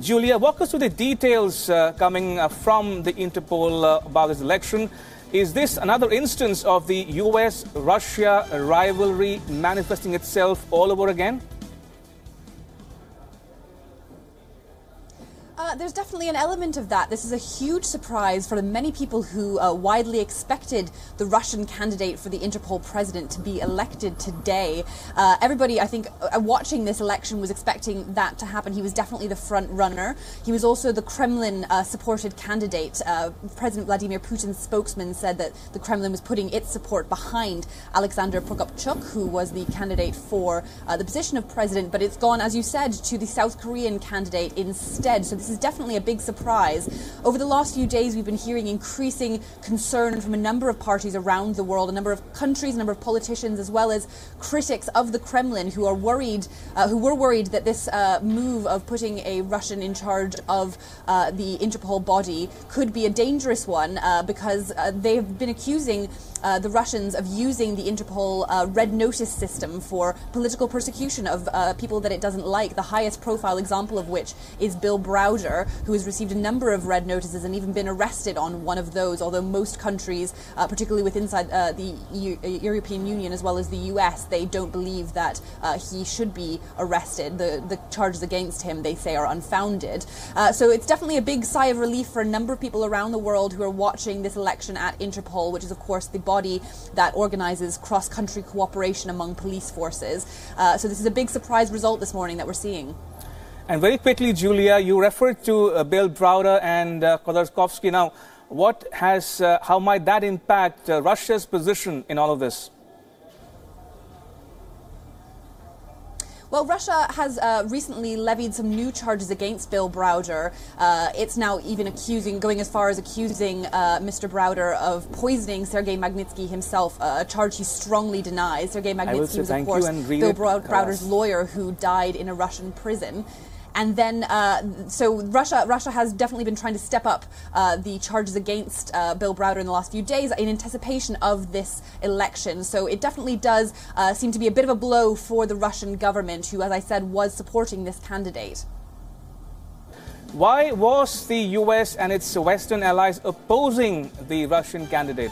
Julia, walk us through the details coming from the Interpol about this election. Is this another instance of the US-Russia rivalry manifesting itself all over again? There's definitely an element of that. This is a huge surprise for many people who widely expected the Russian candidate for the Interpol president to be elected today. Everybody, I think, watching this election was expecting that to happen. He was definitely the front runner. He was also the Kremlin-supported candidate. President Vladimir Putin's spokesman said that the Kremlin was putting its support behind Alexander Prokopchuk, who was the candidate for the position of president, but it's gone, as you said, to the South Korean candidate instead. So this is definitely a big surprise. Over the last few days, we've been hearing increasing concern from a number of parties around the world, a number of countries, a number of politicians, as well as critics of the Kremlin who are worried, who were worried that this move of putting a Russian in charge of the Interpol body could be a dangerous one because they've been accusing the Russians of using the Interpol red notice system for political persecution of people that it doesn't like, the highest profile example of which is Bill Browder, who has received a number of red notices and even been arrested on one of those, although most countries, particularly within the European Union as well as the US, they don't believe that he should be arrested. The charges against him, they say, are unfounded. So it's definitely a big sigh of relief for a number of people around the world who are watching this election at Interpol, which is, of course, the body that organizes cross-country cooperation among police forces. So this is a big surprise result this morning that we're seeing. And very quickly, Julia, you referred to Bill Browder and Khodorkovsky. Now, how might that impact Russia's position in all of this? Well, Russia has recently levied some new charges against Bill Browder. It's now even going as far as accusing Mr. Browder of poisoning Sergei Magnitsky himself, a charge he strongly denies. Sergei Magnitsky was, of course, Bill Browder's lawyer who died in a Russian prison. And then, so Russia has definitely been trying to step up the charges against Bill Browder in the last few days in anticipation of this election. So it definitely does seem to be a bit of a blow for the Russian government, who, as I said, was supporting this candidate. Why was the US and its Western allies opposing the Russian candidate?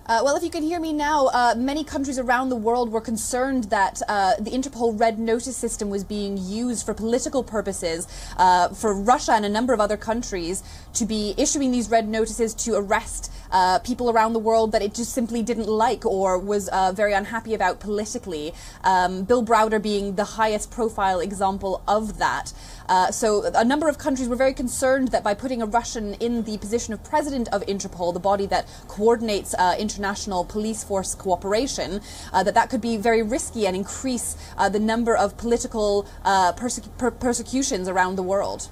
Well, if you can hear me now, many countries around the world were concerned that the Interpol red notice system was being used for political purposes, for Russia and a number of other countries to be issuing these red notices to arrest people around the world that it just simply didn't like or was very unhappy about politically. Bill Browder being the highest profile example of that. So a number of countries were very concerned that by putting a Russian in the position of president of Interpol, the body that coordinates international police force cooperation, that could be very risky and increase the number of political persecutions around the world.